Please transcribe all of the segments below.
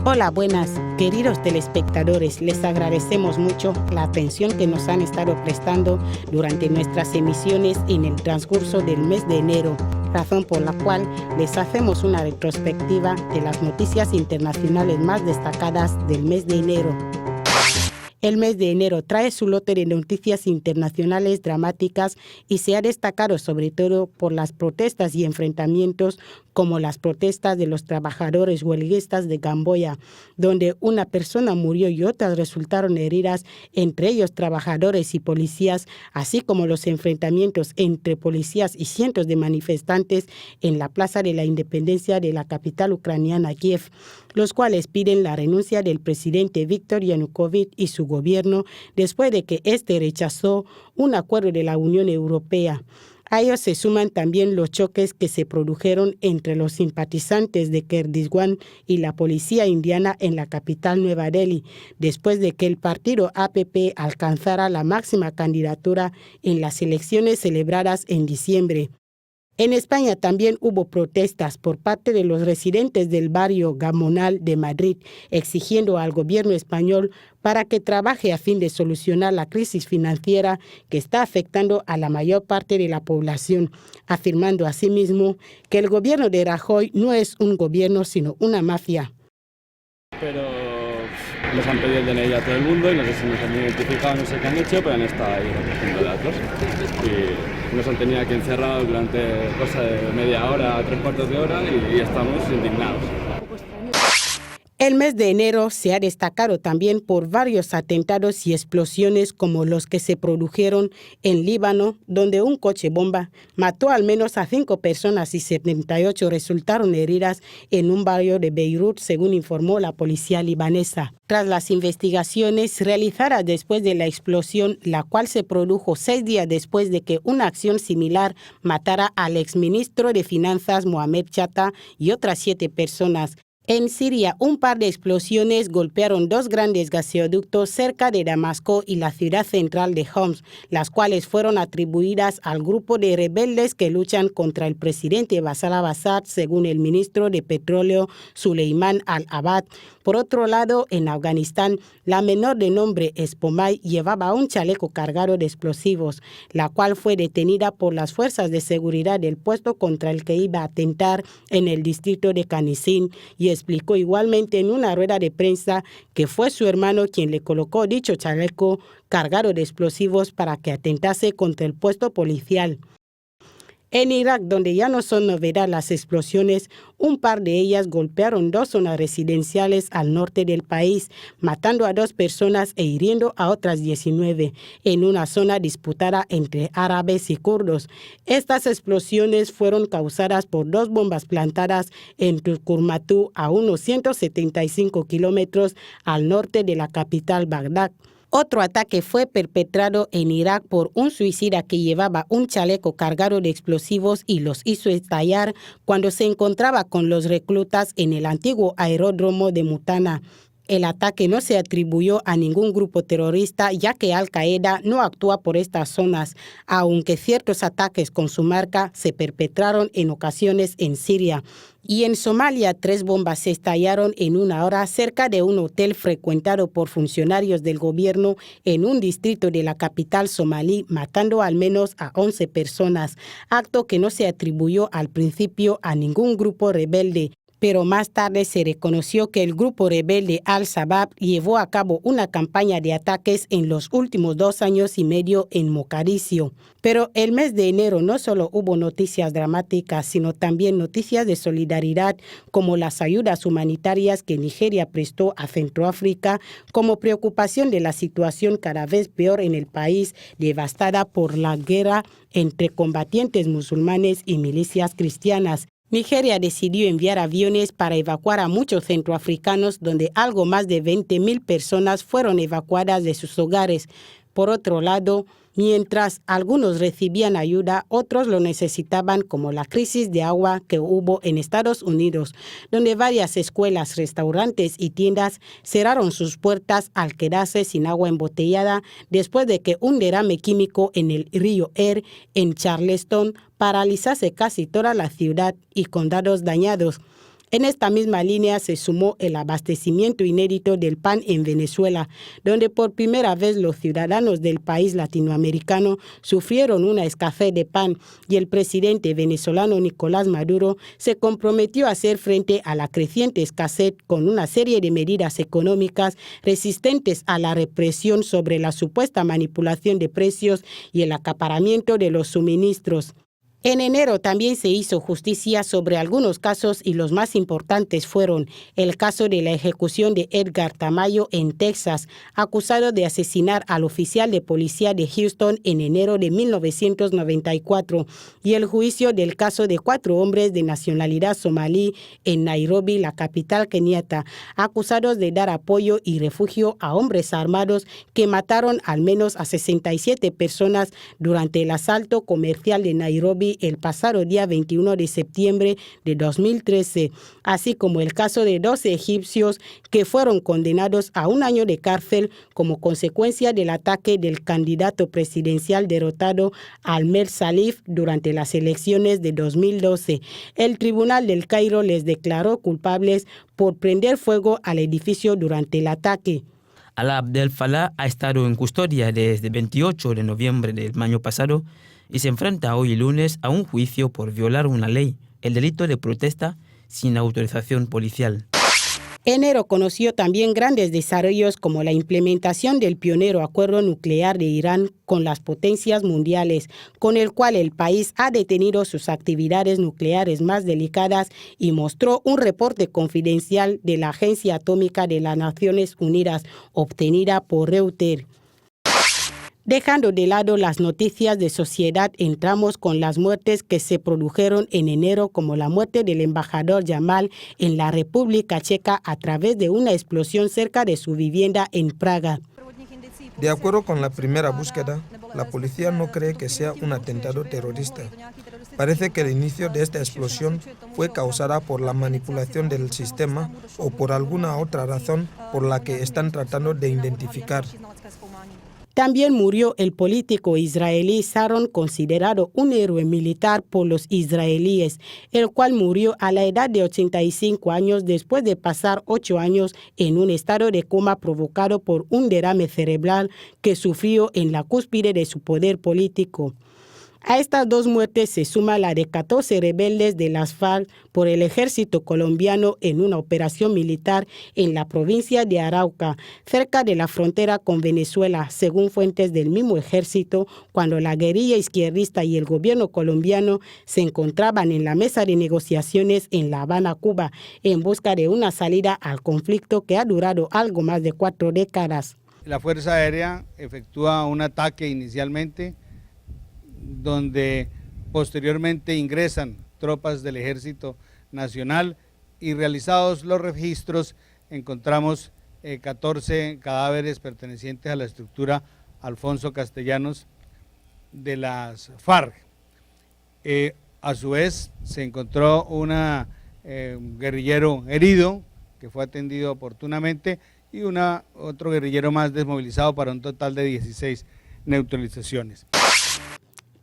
Hola, buenas, queridos telespectadores. Les agradecemos mucho la atención que nos han estado prestando durante nuestras emisiones en el transcurso del mes de enero, razón por la cual les hacemos una retrospectiva de las noticias internacionales más destacadas del mes de enero. El mes de enero trae su lote de noticias internacionales dramáticas y se ha destacado sobre todo por las protestas y enfrentamientos como las protestas de los trabajadores huelguistas de Camboya, donde una persona murió y otras resultaron heridas, entre ellos trabajadores y policías, así como los enfrentamientos entre policías y cientos de manifestantes en la Plaza de la Independencia de la capital ucraniana, Kiev, los cuales piden la renuncia del presidente Viktor Yanukovych y su gobierno después de que éste rechazó un acuerdo de la Unión Europea. A ellos se suman también los choques que se produjeron entre los simpatizantes de Kurdistán y la policía indiana en la capital Nueva Delhi, después de que el partido APP alcanzara la máxima candidatura en las elecciones celebradas en diciembre. En España también hubo protestas por parte de los residentes del barrio Gamonal de Madrid, exigiendo al gobierno español para que trabaje a fin de solucionar la crisis financiera que está afectando a la mayor parte de la población, afirmando asimismo que el gobierno de Rajoy no es un gobierno sino una mafia. Pero les han pedido el DNI a todo el mundo y no sé si nos han identificado, no sé qué han hecho, pero han estado ahí recogiendo datos. Y nos han tenido aquí encerrados durante cosa de media hora, 3/4 de hora y estamos indignados. El mes de enero se ha destacado también por varios atentados y explosiones como los que se produjeron en Líbano, donde un coche bomba mató al menos a 5 personas y 78 resultaron heridas en un barrio de Beirut, según informó la policía libanesa. Tras las investigaciones realizadas después de la explosión, la cual se produjo 6 días después de que una acción similar matara al exministro de Finanzas Mohamed Chatta y otras 7 personas, en Siria, un par de explosiones golpearon 2 grandes gasoductos cerca de Damasco y la ciudad central de Homs, las cuales fueron atribuidas al grupo de rebeldes que luchan contra el presidente Bashar al-Assad, según el ministro de Petróleo Suleiman al-Abad. Por otro lado, en Afganistán, la menor de nombre Espomay llevaba un chaleco cargado de explosivos, la cual fue detenida por las fuerzas de seguridad del puesto contra el que iba a atentar en el distrito de Kanisin y explicó igualmente en una rueda de prensa que fue su hermano quien le colocó dicho chaleco cargado de explosivos para que atentase contra el puesto policial. En Irak, donde ya no son novedad las explosiones, un par de ellas golpearon 2 zonas residenciales al norte del país, matando a 2 personas e hiriendo a otras 19, en una zona disputada entre árabes y kurdos. Estas explosiones fueron causadas por 2 bombas plantadas en Turkurmatú, a unos 175 kilómetros al norte de la capital Bagdad. Otro ataque fue perpetrado en Irak por un suicida que llevaba un chaleco cargado de explosivos y los hizo estallar cuando se encontraba con los reclutas en el antiguo aeródromo de Mutana. El ataque no se atribuyó a ningún grupo terrorista, ya que Al-Qaeda no actúa por estas zonas, aunque ciertos ataques con su marca se perpetraron en ocasiones en Siria. Y en Somalia, 3 bombas se estallaron en una hora cerca de un hotel frecuentado por funcionarios del gobierno en un distrito de la capital somalí, matando al menos a 11 personas, acto que no se atribuyó al principio a ningún grupo rebelde. Pero más tarde se reconoció que el grupo rebelde Al-Shabaab llevó a cabo una campaña de ataques en los últimos 2 años y medio en Mogadiscio. Pero el mes de enero no solo hubo noticias dramáticas, sino también noticias de solidaridad, como las ayudas humanitarias que Nigeria prestó a Centroáfrica, como preocupación de la situación cada vez peor en el país, devastada por la guerra entre combatientes musulmanes y milicias cristianas. Nigeria decidió enviar aviones para evacuar a muchos centroafricanos, donde algo más de 20,000 personas fueron evacuadas de sus hogares. Por otro lado, mientras algunos recibían ayuda, otros lo necesitaban, como la crisis de agua que hubo en Estados Unidos, donde varias escuelas, restaurantes y tiendas cerraron sus puertas al quedarse sin agua embotellada después de que un derrame químico en el río Erie en Charleston paralizase casi toda la ciudad y condados dañados. En esta misma línea se sumó el abastecimiento inédito del pan en Venezuela, donde por primera vez los ciudadanos del país latinoamericano sufrieron una escasez de pan y el presidente venezolano Nicolás Maduro se comprometió a hacer frente a la creciente escasez con una serie de medidas económicas resistentes a la represión sobre la supuesta manipulación de precios y el acaparamiento de los suministros. En enero también se hizo justicia sobre algunos casos y los más importantes fueron el caso de la ejecución de Edgar Tamayo en Texas, acusado de asesinar al oficial de policía de Houston en enero de 1994, y el juicio del caso de 4 hombres de nacionalidad somalí en Nairobi, la capital keniata, acusados de dar apoyo y refugio a hombres armados que mataron al menos a 67 personas durante el asalto comercial de Nairobi el pasado día 21 de septiembre de 2013, así como el caso de 12 egipcios que fueron condenados a 1 año de cárcel como consecuencia del ataque del candidato presidencial derrotado Ahmed Salif durante las elecciones de 2012. El Tribunal del Cairo les declaró culpables por prender fuego al edificio durante el ataque. Alaa Abdel Fattah ha estado en custodia desde el 28 de noviembre del año pasado y se enfrenta hoy lunes a un juicio por violar una ley, el delito de protesta sin autorización policial. Enero conoció también grandes desarrollos como la implementación del pionero acuerdo nuclear de Irán con las potencias mundiales, con el cual el país ha detenido sus actividades nucleares más delicadas y mostró un reporte confidencial de la Agencia Atómica de las Naciones Unidas, obtenida por Reuters. Dejando de lado las noticias de sociedad, entramos con las muertes que se produjeron en enero, como la muerte del embajador Yamal en la República Checa a través de una explosión cerca de su vivienda en Praga. De acuerdo con la primera búsqueda, la policía no cree que sea un atentado terrorista. Parece que el inicio de esta explosión fue causada por la manipulación del sistema o por alguna otra razón por la que están tratando de identificar. También murió el político israelí Sharon, considerado un héroe militar por los israelíes, el cual murió a la edad de 85 años después de pasar 8 años en un estado de coma provocado por un derrame cerebral que sufrió en la cúspide de su poder político. A estas 2 muertes se suma la de 14 rebeldes de las FARC por el ejército colombiano en una operación militar en la provincia de Arauca, cerca de la frontera con Venezuela, según fuentes del mismo ejército, cuando la guerrilla izquierdista y el gobierno colombiano se encontraban en la mesa de negociaciones en La Habana, Cuba, en busca de una salida al conflicto que ha durado algo más de 4 décadas. La Fuerza Aérea efectúa un ataque inicialmente, donde posteriormente ingresan tropas del Ejército Nacional y realizados los registros encontramos 14 cadáveres pertenecientes a la estructura Alfonso Castellanos de las FARC. A su vez se encontró un guerrillero herido que fue atendido oportunamente y otro guerrillero más desmovilizado para un total de 16 neutralizaciones.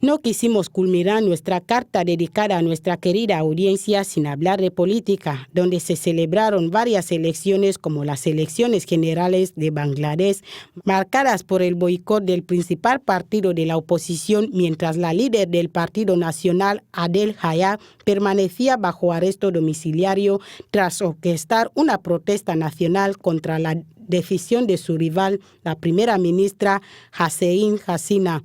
No quisimos culminar nuestra carta dedicada a nuestra querida audiencia sin hablar de política, donde se celebraron varias elecciones como las elecciones generales de Bangladesh, marcadas por el boicot del principal partido de la oposición, mientras la líder del Partido Nacional, Adel Hayat, permanecía bajo arresto domiciliario tras orquestar una protesta nacional contra la decisión de su rival, la primera ministra Hussein Hassina.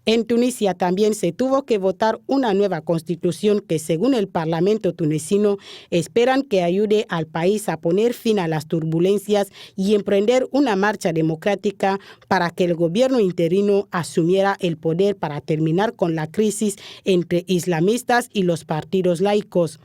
En Tunisia también se tuvo que votar una nueva constitución que, según el Parlamento tunecino, esperan que ayude al país a poner fin a las turbulencias y emprender una marcha democrática para que el gobierno interino asumiera el poder para terminar con la crisis entre islamistas y los partidos laicos.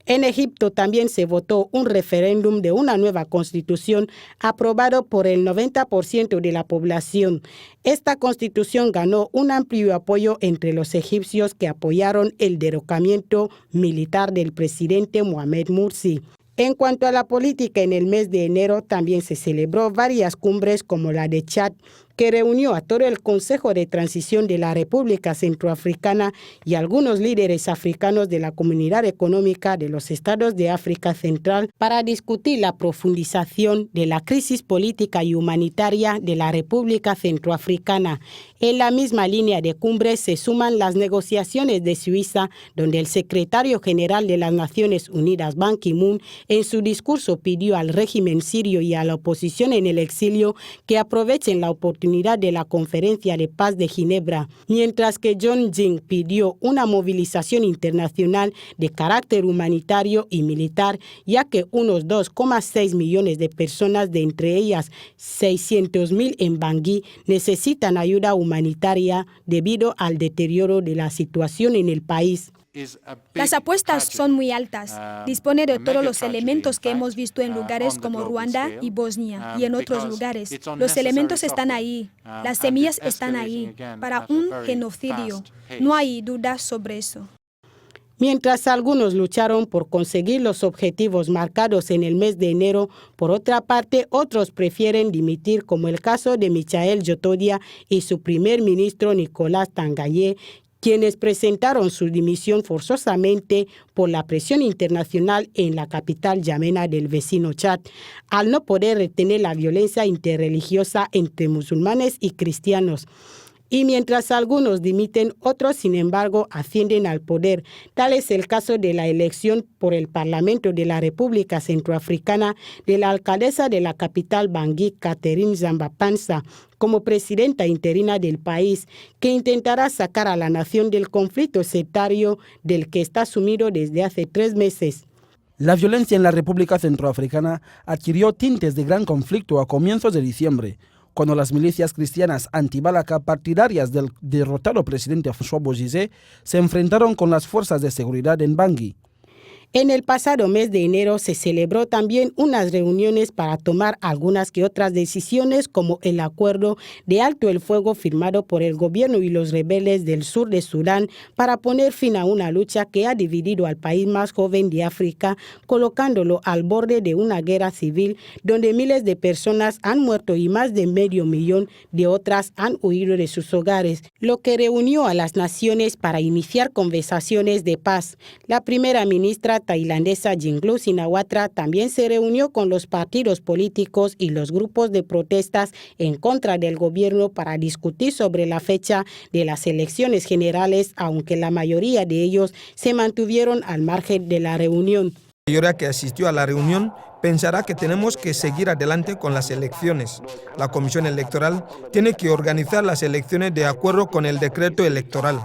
En Egipto también se votó un referéndum de una nueva constitución aprobado por el 90% de la población. Esta constitución ganó un amplio apoyo entre los egipcios que apoyaron el derrocamiento militar del presidente Mohamed Morsi. En cuanto a la política, en el mes de enero también se celebró varias cumbres como la de Chad, que reunió a todo el Consejo de Transición de la República Centroafricana y algunos líderes africanos de la Comunidad Económica de los Estados de África Central para discutir la profundización de la crisis política y humanitaria de la República Centroafricana. En la misma línea de cumbre se suman las negociaciones de Suiza, donde el secretario general de las Naciones Unidas, Ban Ki-moon, en su discurso pidió al régimen sirio y a la oposición en el exilio que aprovechen la oportunidad de la Conferencia de Paz de Ginebra, mientras que John Jing pidió una movilización internacional de carácter humanitario y militar, ya que unos 2,6 millones de personas, de entre ellas 600,000 en Bangui, necesitan ayuda humanitaria debido al deterioro de la situación en el país. Las apuestas son muy altas. Dispone de todos los elementos que hemos visto en lugares como Ruanda y Bosnia y en otros lugares. Los elementos están ahí, las semillas están ahí para un genocidio. No hay duda sobre eso. Mientras algunos lucharon por conseguir los objetivos marcados en el mes de enero, por otra parte, otros prefieren dimitir, como el caso de Michael Jotodia y su primer ministro Nicolas Tangaye, quienes presentaron su dimisión forzosamente por la presión internacional en la capital yamena del vecino Chad, al no poder retener la violencia interreligiosa entre musulmanes y cristianos. Y mientras algunos dimiten, otros, sin embargo, ascienden al poder. Tal es el caso de la elección por el Parlamento de la República Centroafricana de la alcaldesa de la capital Bangui, Catherine Zamba-Panza, como presidenta interina del país, que intentará sacar a la nación del conflicto sectario del que está sumido desde hace 3 meses. La violencia en la República Centroafricana adquirió tintes de gran conflicto a comienzos de diciembre, cuando las milicias cristianas anti-Balaka, partidarias del derrotado presidente François Bozizé, se enfrentaron con las fuerzas de seguridad en Bangui. En el pasado mes de enero se celebró también unas reuniones para tomar algunas que otras decisiones, como el acuerdo de alto el fuego firmado por el gobierno y los rebeldes del sur de Sudán para poner fin a una lucha que ha dividido al país más joven de África, colocándolo al borde de una guerra civil donde miles de personas han muerto y más de 500,000 de otras han huido de sus hogares, lo que reunió a las naciones para iniciar conversaciones de paz. La primera ministra tailandesa Yingluck Shinawatra también se reunió con los partidos políticos y los grupos de protestas en contra del gobierno para discutir sobre la fecha de las elecciones generales, aunque la mayoría de ellos se mantuvieron al margen de la reunión. La mayoría que asistió a la reunión pensará que tenemos que seguir adelante con las elecciones. La Comisión Electoral tiene que organizar las elecciones de acuerdo con el decreto electoral.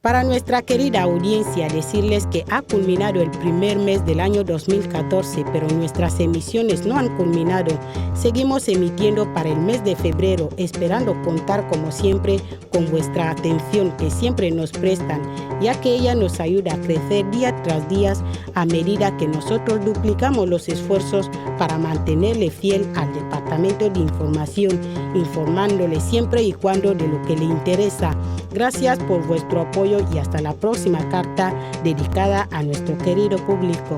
Para nuestra querida audiencia, decirles que ha culminado el primer mes del año 2014, pero nuestras emisiones no han culminado. Seguimos emitiendo para el mes de febrero, esperando contar como siempre con vuestra atención que siempre nos prestan, ya que ella nos ayuda a crecer día tras día a medida que nosotros duplicamos los esfuerzos para mantenerle fiel al Departamento de Información, informándole siempre y cuando de lo que le interesa. Gracias por vuestro apoyo y hasta la próxima carta dedicada a nuestro querido público.